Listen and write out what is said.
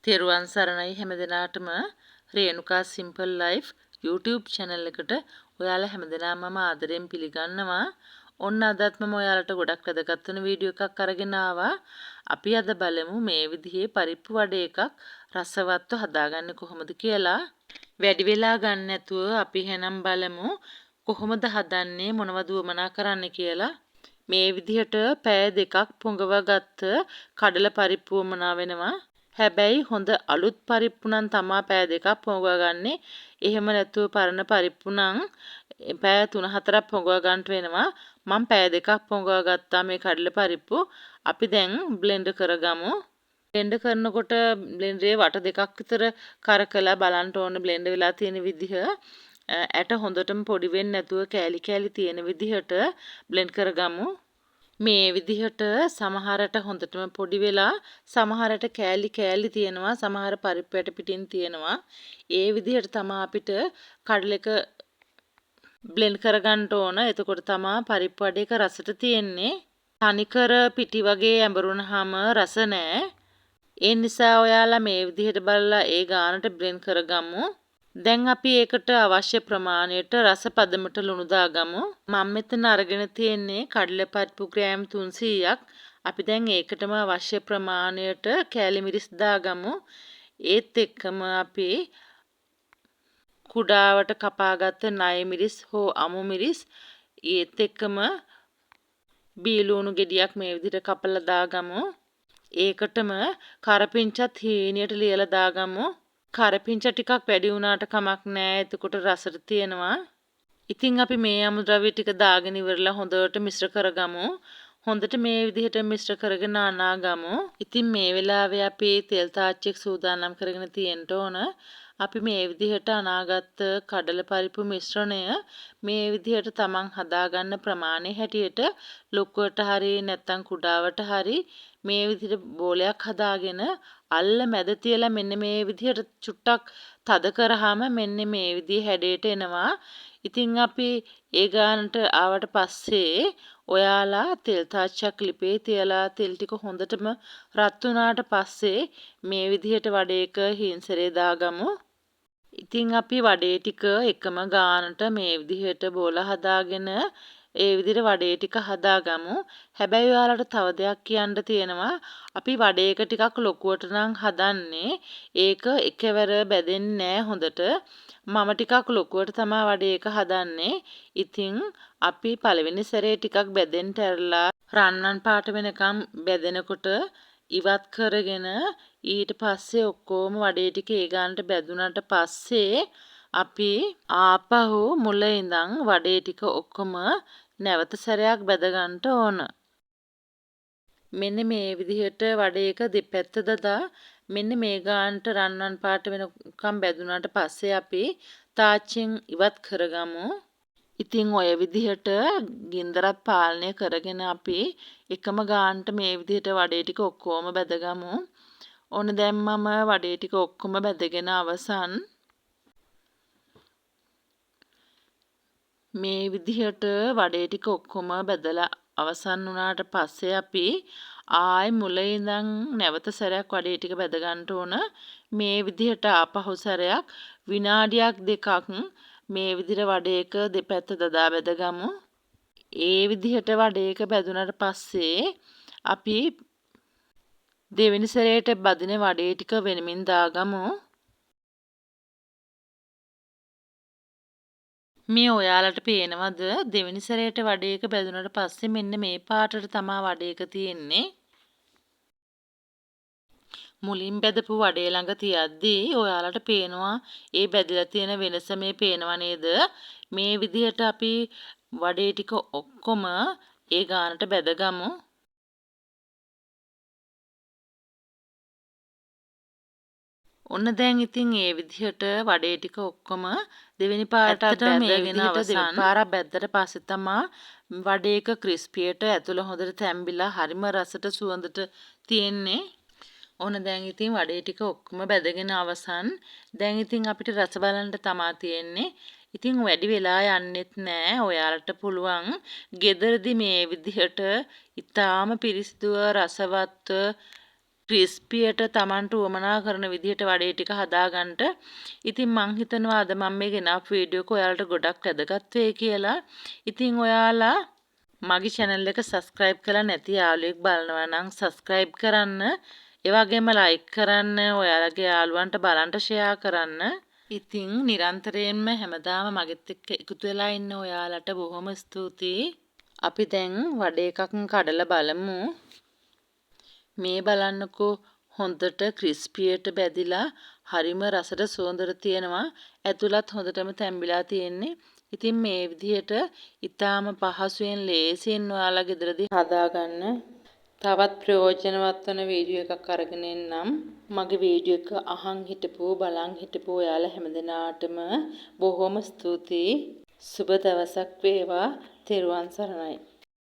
තෙරුවන් සරණයි හැමදෙනාටම Renuka simple life YouTube channel එකට ඔයාලා හැමදෙනාම මම ආදරෙන් පිළිගන්නවා. ඔන්න අදත් මම ඔයාලට ගොඩක් වැදගත් වෙන වීඩියෝ එකක් අරගෙන ආවා. අපි අද බලමු මේ විදිහේ පරිප්පු වඩ එකක් රසවත්ව හදාගන්නේ කොහොමද කියලා. වැඩි වෙලා ගන්න නැතුව අපි එහෙනම් බලමු කොහොමද හදන්නේ මොනවද වමනා කරන්න කියලා. මේ විදිහට පැය දෙකක් පොඟවගත්ත කඩල පරිප්පු වමනා වෙනවා. හැබැයි හොඳ අලුත් පරිප්පු නම් තමා පෑ දෙකක් පොඟවා ගන්නෙ. එහෙම නැතුව පරණ පරිප්පු නම් පෑ 3-4ක් පොඟවා ගන්නට වෙනවා. මම පෑ දෙකක් පොඟවා ගත්තා මේ කඩල පරිප්පු. අපි දැන් බ්ලෙන්ඩ් කරගමු. බ්ලෙන්ඩ් කරනකොට බ්ලෙන්ඩරේ වට දෙකක් විතර කරකලා බලන්න ඕන බ්ලෙන්ඩ් වෙලා තියෙන විදිහ. ඇට හොඳටම පොඩි වෙන්නේ නැතුව කෑලි කෑලි තියෙන විදිහට බ්ලෙන්ඩ් කරගමු. මේ විදිහට සමහරට හොඳටම පොඩි වෙලා සමහරට කෑලි කෑලි තියෙනවා සමහර පරිප්පු ඇට පිටින් තියෙනවා ඒ විදිහට තමයි අපිට කඩල එක බ්ලෙන්ඩ් කරගන්න ඕන එතකොට තමයි පරිප්පු වඩේක රසට තියෙන්නේ තනිකර පිටි වගේ ඇඹරුනහම රස නැහැ ඒ නිසා ඔයාලා මේ විදිහට බලලා ඒ ගානට බ්ලෙන්ඩ් කරගමු දැන් අපි ඒකට අවශ්‍ය ප්‍රමාණයට රස පදමට ලුණු දාගමු. මම මෙතන අරගෙන තියෙන්නේ කඩලපරිප්පු ග්‍රෑම් 300ක්. අපි දැන් ඒකටම අවශ්‍ය ප්‍රමාණයට කෑලි මිරිස් දාගමු. ඒත් එක්කම අපි කුඩාවට කපාගත්ත නය මිරිස් හෝ අමු මිරිස් ඒත් එක්කම බීලුණු ගෙඩියක් මේ විදිහට කපලා දාගමු. ඒකටම කරපිංචත් හීනියට ලියලා දාගමු. කරපිංච ටිකක් වැඩි වුණාට කමක් නැහැ. එතකොට රසට තියෙනවා. ඉතින් අපි මේ අමුද්‍රව්‍ය ටික දාගෙන ඉවරලා හොඳට මිශ්‍ර කරගමු. හොඳට මේ විදිහට මිශ්‍ර කරගෙන අනාගමු. ඉතින් මේ වෙලාවේ අපි තෙල් තාච්චියක් සූදානම් කරගෙන තියෙන්න ඕන. අපි මේ විදිහට අනාගත් කඩල පරිප්පු මිශ්‍රණය මේ විදිහට තමන් හදාගන්න ප්‍රමාණය හැටියට ලොකුවට හරි නැත්නම් කුඩාවට හරි මේ විදිහට බෝලයක් හදාගෙන අල්ල මැද තියලා මෙන්න මේ විදිහට චුට්ටක් තද කරාම මෙන්න මේ විදිහේ හැඩයට එනවා. ඉතින් අපි ඒ ගානට ආවට පස්සේ ඔයාලා තෙල් තාච්චියක් ලිපේ තියලා තෙල් ටික හොඳටම රත් වුණාට පස්සේ මේ විදිහට වඩේක හිංසරේ දාගමු. ඉතින් අපි වඩේ ටික එකම ගානට මේ විදිහට බෝල හදාගෙන ඒ විදිහට වඩේ ටික හදාගමු. හැබැයි ඔයාලට තව දෙයක් කියන්න තියෙනවා. අපි වඩේක ටිකක් ලොකුවට නම් හදන්නේ. ඒක එකවර බැදෙන්නේ නැහැ හොඳට. මම ටිකක් ලොකුවට තමයි වඩේක හදන්නේ. ඉතින් අපි පළවෙනි සැරේ ටිකක් බැදෙන්න ඇරලා රන්වන් පාට වෙනකම් බැදෙනකොට ඉවත් කරගෙන ඊට පස්සේ ඔක්කොම වඩේ ටික ඒ ගානට බැදුනට පස්සේ අපි ආපහු මුල ඉඳන් වඩේ ටික ඔක්කොම නැවත සැරයක් බැද ගන්න ඕන. මෙන්න මේ විදිහට වඩේක දෙපැත්ත දදා මෙන්න මේ ගානට රන්වන් පාට වෙනකම් බැදුනට පස්සේ අපි තාච්චියෙන් ඉවත් කරගමු. ඉතින් ඔය විදිහට ගින්දරත් පාලනය කරගෙන අපි එකම ගානට මේ විදිහට වඩේ ටික ඔක්කොම බැදගමු. ඕන දැන් මම වඩේ ටික ඔක්කොම බැදගෙන අවසන්. මේ විදිහට වඩේ ටික ඔක්කොම බැදලා අවසන් වුණාට පස්සේ අපි ආයි මුල ඉඳන් නැවත සැරයක් වඩේ ටික බැද ගන්න ඕන. මේ විදිහට ආපහු සැරයක් විනාඩියක් දෙකක් මේ විදිහට වඩේක දෙපැත්ත දදා බැදගමු. ඒ විදිහට වඩේක බැදුනට පස්සේ අපි දෙවෙනි සැරේට බදින වඩේ ටික වෙනමින් දාගමු. මේ ඔයාලට පේනවද දෙවෙනි සැරේට වඩේක බැදුනට පස්සේ මෙන්න මේ පාටට තමයි වඩේක තියෙන්නේ. මුලින් බැදපු වඩේ ළඟ තියද්දී ඔයාලට පේනවා ඒ බැදලා තියෙන වෙනස මේ පේනව නේද? මේ විදිහට අපි වඩේ ටික ඔක්කොම ඒ ගානට බැදගමු. ඔන්න දැන් ඉතින් ඒ විදිහට වඩේ ටික ඔක්කොම දෙවෙනි පාරටත් බැදගෙන අවසන් පාරක් බැද්දට පස්සේ තමයි වඩේක ක්‍රිස්පියට ඇතුළ හොඳට තැම්බිලා හරිම රසට සුවඳට තියෙන්නේ. ඕන දැන් ඉතින් වඩේ ටික ඔක්කොම බැදගෙන අවසන්. දැන් ඉතින් අපිට රස බලන්න තමයි තියෙන්නේ. ඉතින් වැඩි වෙලා යන්නෙත් නෑ. ඔයාලට පුළුවන් ගෙදරදී මේ විදිහට ඊටාම පිරිසිදුව රසවත්ව ක්‍රිස්පියට Tamanට උවමනා කරන විදිහට වඩේ ටික හදාගන්න. ඉතින් මං හිතනවා අද මම මේ ගෙනාපු වීඩියෝ එක ඔයාලට ගොඩක් වැදගත් වෙයි කියලා. ඉතින් ඔයාලා මගේ channel එක subscribe කරලා නැති යාළුවෙක් බලනවා නම් subscribe කරන්න. ඒ වගේම like කරන්න, ඔයාලගේ යාළුවන්ට බලන්න share කරන්න. ඉතින් නිරන්තරයෙන්ම හැමදාම මගෙත් එක්ක එකතු වෙලා ඉන්න ඔයාලට බොහොම ස්තුතියි. අපි දැන් වඩේ එකක් කඩලා බලමු. මේ බලන්නකෝ හොඳට ක්‍රිස්පියට බැදිලා හරිම රසට සුවඳට තියෙනවා. ඇතුළත් හොඳටම තැම්බිලා තියෙන්නේ. ඉතින් මේ විදිහට ඊටාම පහසුවෙන් ලේසියෙන් ඔයාලා ගෙදරදී හදාගන්න. තවත් ප්‍රයෝජනවත් වන වීඩියෝ එකක් අරගෙන එන්නම්. මගේ වීඩියෝ එක අහන් හිටපු බලන් හිටපු ඔයාලා හැමදෙනාටම බොහොම ස්තුතියි. සුබ දවසක් වේවා. තෙරුවන් සරණයි.